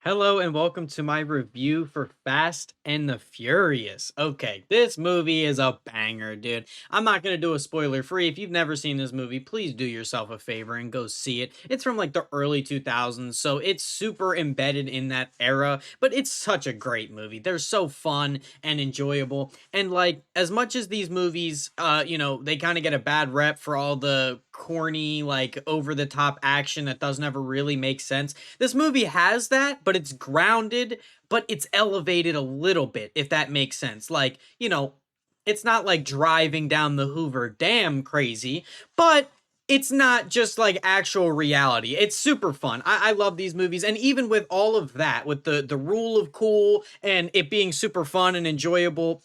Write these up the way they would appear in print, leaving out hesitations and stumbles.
Hello and welcome to my review for Fast and the Furious. Okay, this movie is a banger, dude. I'm not going to do a spoiler free. If you've never seen this movie, please do yourself a favor and go see it. It's from like the early 2000s, so it's super embedded in that era, but it's such a great movie. They're so fun and enjoyable. And like, as much as these movies, they kind of get a bad rep for all the corny, like over the top action that doesn't ever really make sense. This movie has that, but it's grounded, but it's elevated a little bit, if that makes sense. Like, it's not like driving down the Hoover Dam crazy, but it's not just like actual reality. It's super fun. I love these movies. And even with all of that, with the rule of cool and it being super fun and enjoyable,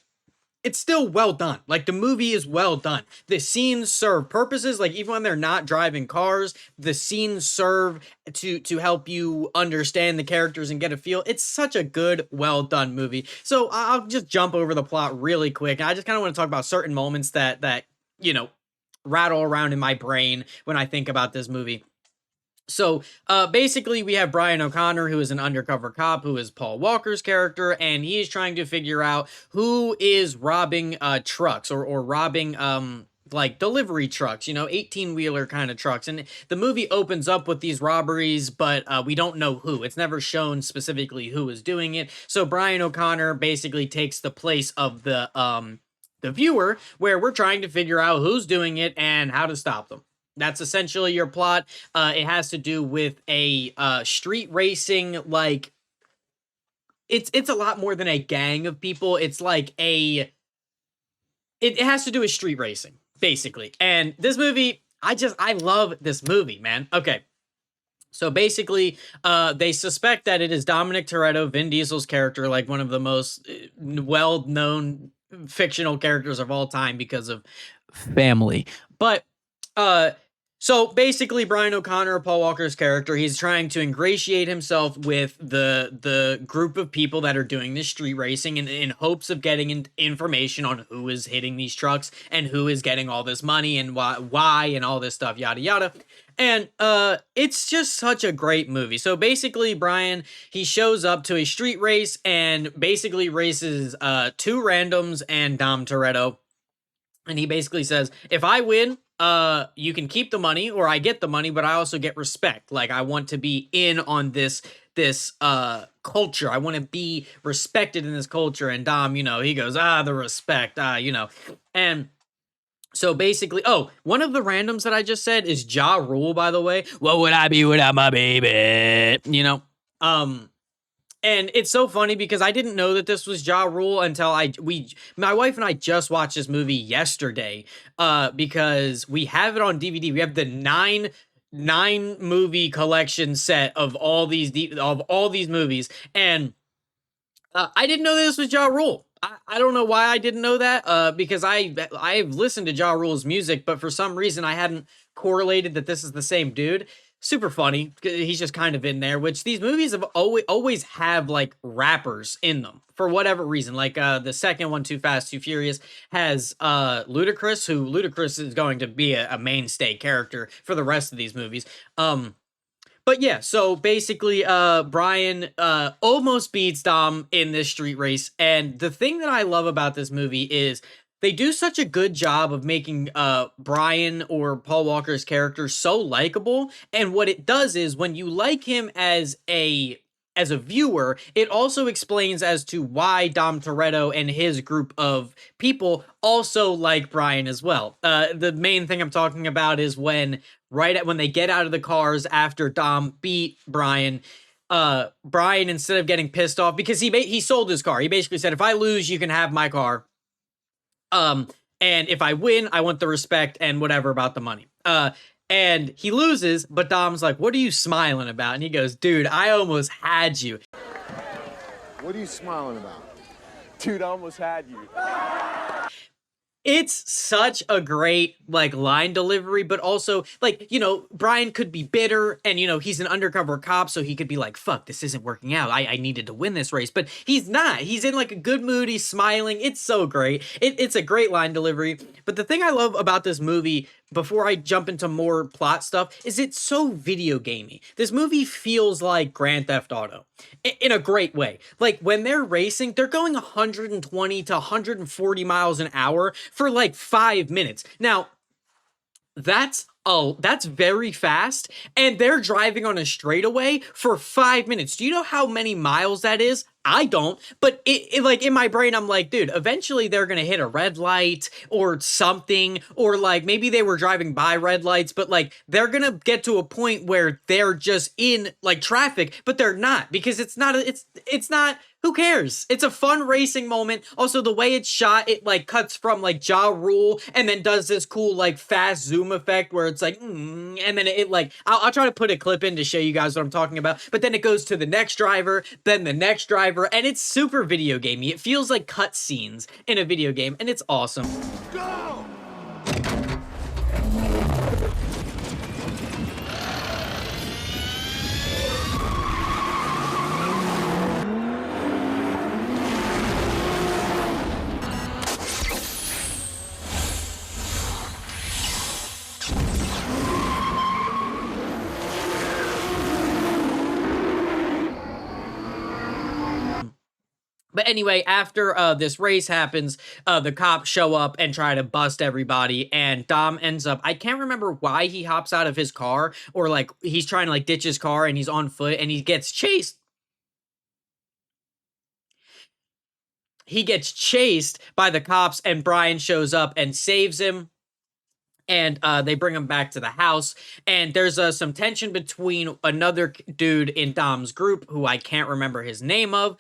it's still well done. Like, the movie is well done. The scenes serve purposes. Like, even when they're not driving cars, the scenes serve to help you understand the characters and get a feel. It's such a good, well done movie. So I'll just jump over the plot really quick. I just kind of want to talk about certain moments that rattle around in my brain when I think about this movie. So basically, we have Brian O'Connor, who is an undercover cop, who is Paul Walker's character, and he is trying to figure out who is robbing trucks or robbing like delivery trucks, 18-wheeler kind of trucks. And the movie opens up with these robberies, but we don't know who. It's never shown specifically who is doing it. So Brian O'Connor basically takes the place of the viewer, where we're trying to figure out who's doing it and how to stop them. That's essentially your plot. It has to do with a street racing, like, it's a lot more than a gang of people. It's like it has to do with street racing, basically. And this movie, I love this movie, man. Okay. So basically, they suspect that it is Dominic Toretto, Vin Diesel's character, like one of the most well-known fictional characters of all time because of family. But so basically, Brian O'Connor, Paul Walker's character, he's trying to ingratiate himself with the group of people that are doing this street racing in hopes of getting information on who is hitting these trucks and who is getting all this money and why and all this stuff, yada yada. And it's just such a great movie. So basically, Brian, he shows up to a street race and basically races two randoms and Dom Toretto. And he basically says, if I win, you can keep the money, or I get the money, but I also get respect. Like, I want to be in on this culture. I want to be respected in this culture. And Dom, he goes, the respect, And so basically, one of the randoms that I just said is Ja Rule, by the way. What would I be without my baby? And it's so funny because I didn't know that this was Ja Rule until my wife and I just watched this movie yesterday, because we have it on DVD. We have the nine movie collection set of all these movies, and I didn't know that this was Ja Rule. I don't know why I didn't know that, because I've listened to Ja Rule's music, but for some reason I hadn't correlated that this is the same dude. Super funny. He's just kind of in there, which these movies have always have like rappers in them for whatever reason. Like the second one, Too Fast, Too Furious, has Ludacris, who Ludacris is going to be a mainstay character for the rest of these movies. But yeah, so basically, Brian almost beats Dom in this street race. And the thing that I love about this movie is they do such a good job of making Brian, or Paul Walker's character, so likable. And what it does is, when you like him as a viewer, it also explains as to why Dom Toretto and his group of people also like Brian as well. The main thing I'm talking about is when they get out of the cars after Dom beat Brian, Brian, instead of getting pissed off because he sold his car, he basically said, if I lose, you can have my car. And if I win, I want the respect and whatever about the money. And he loses, but Dom's like, what are you smiling about? And he goes, dude, I almost had you. What are you smiling about? Dude, I almost had you. It's such a great, like, line delivery, but also, like, Brian could be bitter and, he's an undercover cop, so he could be like, fuck, this isn't working out. I needed to win this race, but he's not. He's in, like, a good mood. He's smiling. It's so great. It's a great line delivery. But the thing I love about this movie, before I jump into more plot stuff, is it's so video gamey. This movie feels like Grand Theft Auto in a great way. Like when they're racing, they're going 120 to 140 miles an hour for like 5 minutes. Now, that's very fast, and they're driving on a straightaway for 5 minutes. Do you know how many miles that is? I don't, but it like in my brain, I'm like, dude, eventually they're gonna hit a red light or something, or like maybe they were driving by red lights, but like they're gonna get to a point where they're just in like traffic, but they're not because it's not. Who cares? It's a fun racing moment. Also, the way it's shot, it like cuts from like Ja Rule and then does this cool like fast zoom effect where it's like, and then it like, I'll try to put a clip in to show you guys what I'm talking about. But then it goes to the next driver, then the next driver, and it's super video gamey. It feels like cutscenes in a video game, and it's awesome. Go! But anyway, after this race happens, the cops show up and try to bust everybody, and Dom ends up, I can't remember why he hops out of his car, or like he's trying to like ditch his car and he's on foot and he gets chased. He gets chased by the cops, and Brian shows up and saves him. And they bring him back to the house, and there's some tension between another dude in Dom's group who I can't remember his name of.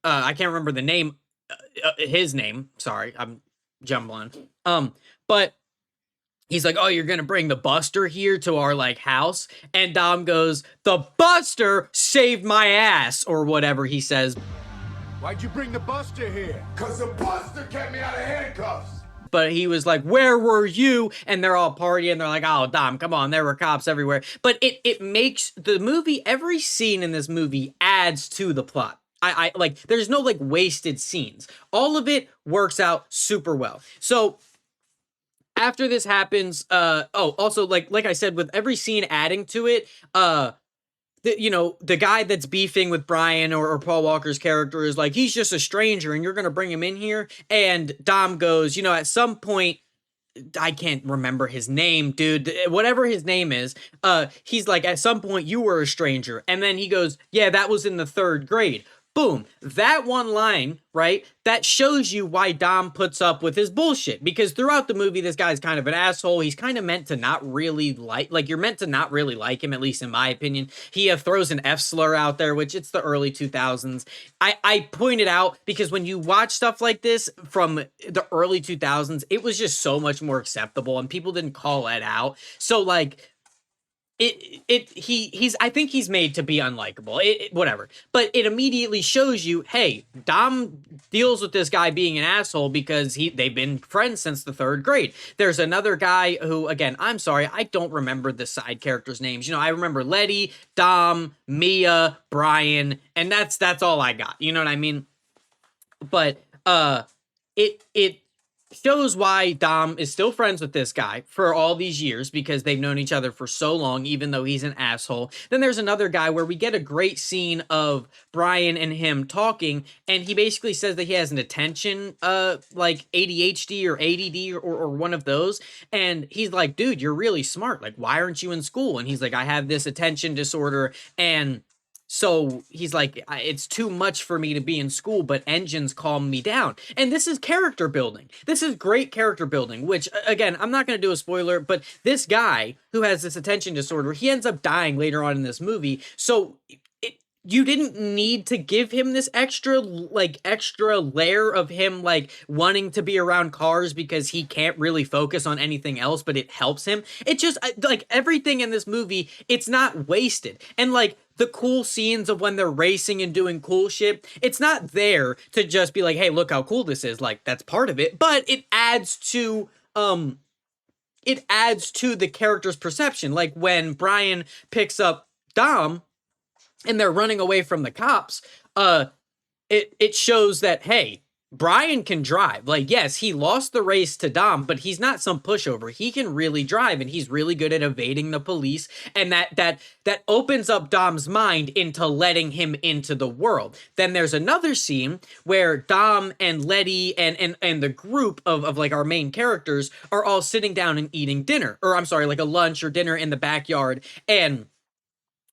I can't remember the name, his name. Sorry, I'm jumbling. But he's like, "Oh, you're gonna bring the Buster here to our like house," and Dom goes, "The Buster saved my ass," or whatever he says. Why'd you bring the Buster here? Cause the Buster kept me out of handcuffs. But he was like, "Where were you?" And they're all partying. They're like, "Oh, Dom, come on." There were cops everywhere. But it makes the movie, every scene in this movie adds to the plot. I like, there's no like wasted scenes. All of it works out super well. So after this happens, also like I said, with every scene adding to it, the guy that's beefing with Brian or Paul Walker's character is like, he's just a stranger and you're going to bring him in here. And Dom goes, at some point, I can't remember his name, dude, whatever his name is. He's like, at some point you were a stranger. And then he goes, yeah, that was in the 3rd grade. Boom. That one line, right? That shows you why Dom puts up with his bullshit. Because throughout the movie, this guy's kind of an asshole. He's kind of meant to not really like you're meant to not really like him, at least in my opinion. He throws an F slur out there, which it's the early 2000s. I pointed out because when you watch stuff like this from the early 2000s, it was just so much more acceptable and people didn't call it out. So like, I think he's made to be unlikable, whatever, but it immediately shows you, hey, Dom deals with this guy being an asshole because they've been friends since the 3rd grade. There's another guy who, again, I'm sorry, I don't remember the side characters' names. I remember Letty, Dom, Mia, Brian, and that's all I got. You know what I mean? But it shows why Dom is still friends with this guy for all these years because they've known each other for so long, even though he's an asshole. Then there's another guy where we get a great scene of Brian and him talking, and he basically says that he has an attention, like ADHD or ADD or one of those. And he's like, dude, you're really smart. Like, why aren't you in school? And he's like, I have this attention disorder, and so he's like, it's too much for me to be in school, but engines calm me down. And this is character building. This is great character building, which, again, I'm not going to do a spoiler, but this guy who has this attention disorder, he ends up dying later on in this movie. So you didn't need to give him this extra layer of him like wanting to be around cars because he can't really focus on anything else, but it helps him. It just like everything in this movie, it's not wasted. And like the cool scenes of when they're racing and doing cool shit, it's not there to just be like, hey, look how cool this is. Like, that's part of it, but it adds to the character's perception. Like when Brian picks up Dom and they're running away from the cops, it shows that, hey, Brian can drive. Like, yes, he lost the race to Dom, but he's not some pushover. He can really drive, and he's really good at evading the police. And that opens up Dom's mind into letting him into the world. Then there's another scene where Dom and Letty and the group of like our main characters are all sitting down and eating dinner, or I'm sorry, like a lunch or dinner in the backyard. And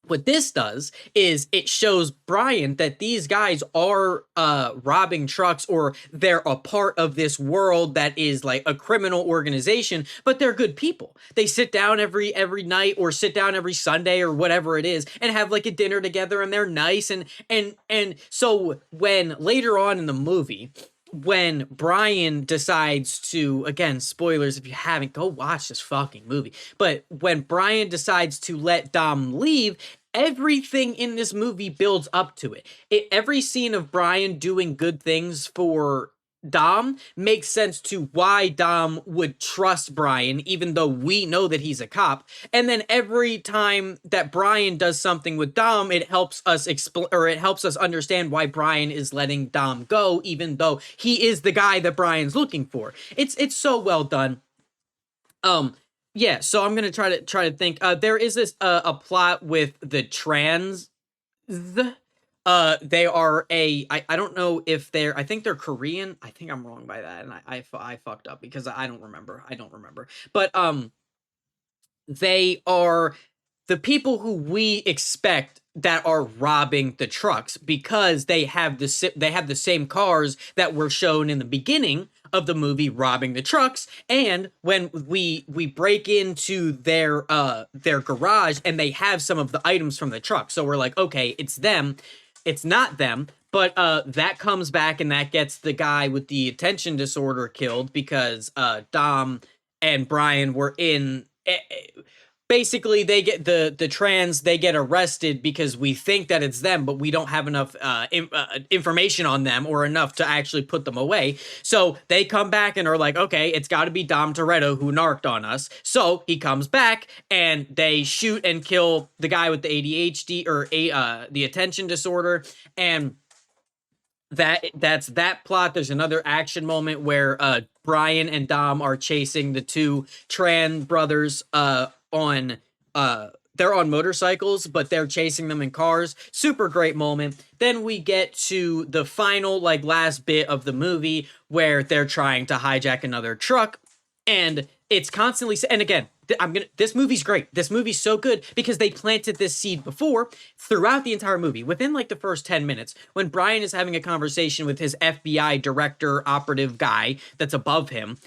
what this does is it shows Brian that these guys are robbing trucks, or they're a part of this world that is like a criminal organization, but they're good people. They sit down every night, or sit down every Sunday or whatever it is, and have like a dinner together, and they're nice. And so when later on in the movie, when Brian decides to, again, spoilers if you haven't, go watch this fucking movie. But when Brian decides to let Dom leave, everything in this movie builds up to it. Every scene of Brian doing good things for Dom makes sense to why Dom would trust Brian, even though we know that he's a cop. And then every time that Brian does something with Dom, it helps us it helps us understand why Brian is letting Dom go, even though he is the guy that Brian's looking for. It's so well done. Yeah, so I'm gonna try to think. There is this a plot with the trans. They are I don't know if they're, I think they're Korean. I think I'm wrong by that, and I fucked up because I don't remember. I don't remember. But they are the people who we expect that are robbing the trucks, because they have the same cars that were shown in the beginning of the movie robbing the trucks. And when we break into their garage, and they have some of the items from the truck, so we're like, okay, it's them. It's not them. But that comes back, and that gets the guy with the attention disorder killed, because Dom and Brian were in. Basically, they get the trans, they get arrested because we think that it's them, but we don't have enough information on them, or enough to actually put them away. So they come back and are like, okay, it's got to be Dom Toretto who narked on us. So he comes back, and they shoot and kill the guy with the ADHD, or the attention disorder. And that's that plot. There's another action moment where Brian and Dom are chasing the two Tran brothers on they're on motorcycles, but they're chasing them in cars. Super great moment. Then we get to the final, like, last bit of the movie where they're trying to hijack another truck, and it's constantly, and again, this movie's great. This movie's so good because they planted this seed before, throughout the entire movie. Within like the first 10 minutes, when Brian is having a conversation with his FBI director operative guy that's above him,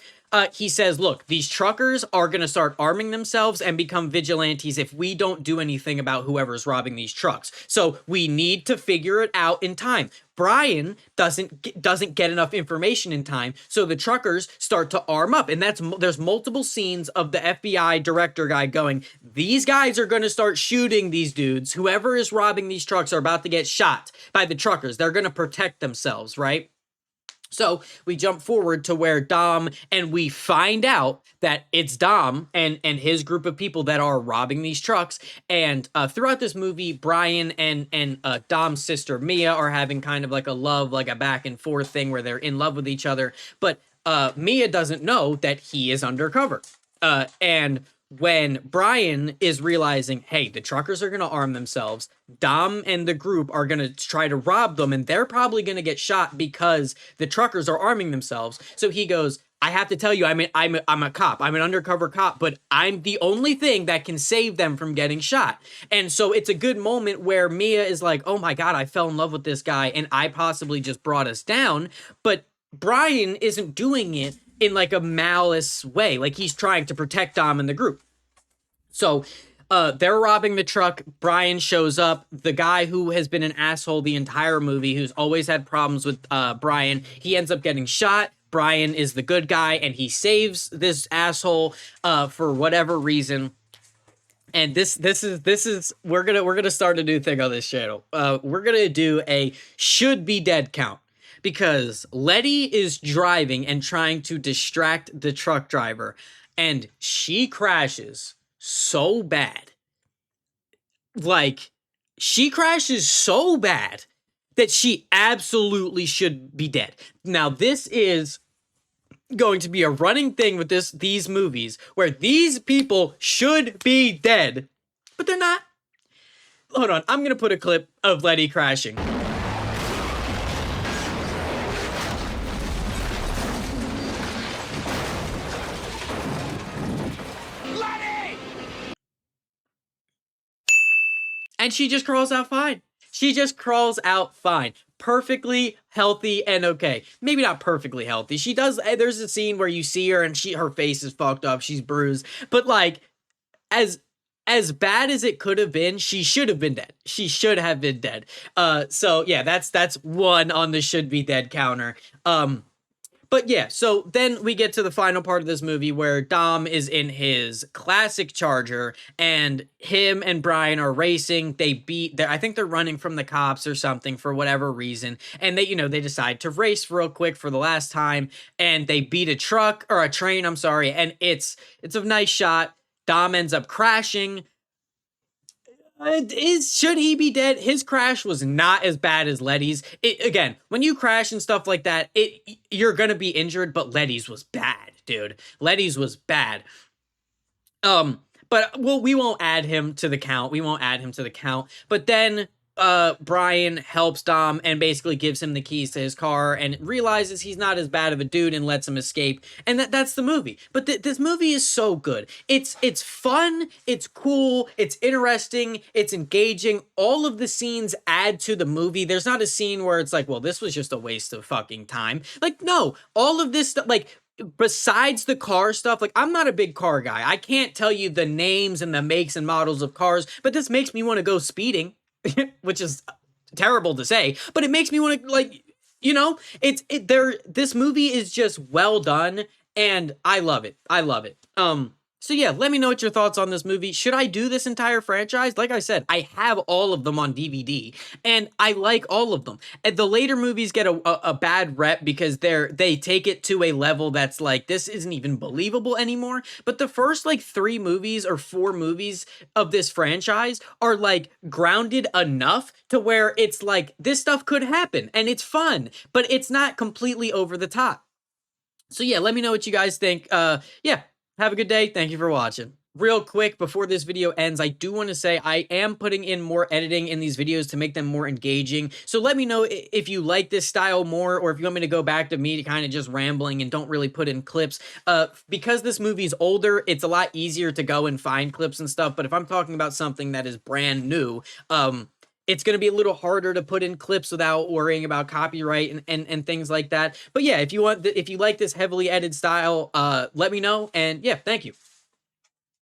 he says, look, these truckers are going to start arming themselves and become vigilantes if we don't do anything about whoever's robbing these trucks. So we need to figure it out in time. Brian doesn't get enough information in time, so the truckers start to arm up, and there's multiple scenes of the FBI director guy going, these guys are going to start shooting these dudes. Whoever is robbing these trucks are about to get shot by the truckers. They're going to protect themselves, right? So we jump forward to where Dom, and we find out that it's Dom and his group of people that are robbing these trucks. And throughout this movie, Brian and Dom's sister Mia are having kind of like a love, like a back and forth thing where they're in love with each other. But Mia doesn't know that he is undercover. And when Brian is realizing, hey, the truckers are going to arm themselves, Dom and the group are going to try to rob them, and they're probably going to get shot because the truckers are arming themselves. So he goes, I have to tell you, I'm a cop. I'm an undercover cop, but I'm the only thing that can save them from getting shot. And so it's a good moment where Mia is like, oh my God, I fell in love with this guy, and I possibly just brought us down. But Brian isn't doing it in like a malice way. Like, he's trying to protect Dom and the group. So they're robbing the truck. Brian shows up. The guy who has been an asshole the entire movie, who's always had problems with Brian, he ends up getting shot. Brian is the good guy, and he saves this asshole for whatever reason. And this is we're gonna start a new thing on this channel. We're gonna do a should be dead count, because Letty is driving and trying to distract the truck driver, and she crashes so bad. Like, she crashes so bad that she absolutely should be dead. Now, this is going to be a running thing with these movies where these people should be dead, but they're not. Hold on, I'm gonna put a clip of Letty crashing. Letty! And she just crawls out fine. She just crawls out fine. Perfectly healthy and okay. Maybe not perfectly healthy. She does, there's a scene where you see her and her face is fucked up, she's bruised. But like, as bad as it could have been, she should have been dead. She should have been dead. So yeah, that's one on the should be dead counter. But yeah, so then we get to the final part of this movie where Dom is in his classic Charger and him and Brian are racing. I think they're running from the cops or something for whatever reason. And they decide to race real quick for the last time and they beat a train, I'm sorry. And it's a nice shot. Dom ends up crashing. Should he be dead? His crash was not as bad as Letty's. Again, when you crash and stuff like that, you're gonna be injured, but Letty's was bad, dude. Letty's was bad. But we won't add him to the count. We won't add him to the count. But then Brian helps Dom and basically gives him the keys to his car and realizes he's not as bad of a dude and lets him escape. And that's the movie. But this movie is so good. It's fun, it's cool, it's interesting, it's engaging. All of the scenes add to the movie. There's not a scene where it's like, well, this was just a waste of fucking time. Like, no, all of this stuff, like, besides the car stuff, like, I'm not a big car guy. I can't tell you the names and the makes and models of cars, but this makes me want to go speeding. Which is terrible to say, but it makes me want to, like, this movie is just well done and I love it. I love it. So yeah, let me know what your thoughts on this movie. Should I do this entire franchise? Like I said, I have all of them on DVD and I like all of them. And the later movies get a bad rep because they take it to a level that's like, this isn't even believable anymore. But the first like 3 movies or 4 movies of this franchise are like grounded enough to where it's like, this stuff could happen and it's fun, but it's not completely over the top. So yeah, let me know what you guys think. Yeah, have a good day. Thank you for watching. Real quick, before this video ends, I do want to say I am putting in more editing in these videos to make them more engaging. So let me know if you like this style more or if you want me to go back to me to kind of just rambling and don't really put in clips. Because this movie's older, it's a lot easier to go and find clips and stuff. But if I'm talking about something that is brand new, it's going to be a little harder to put in clips without worrying about copyright and things like that. But yeah, if you like this heavily edited style, let me know. And yeah, thank you.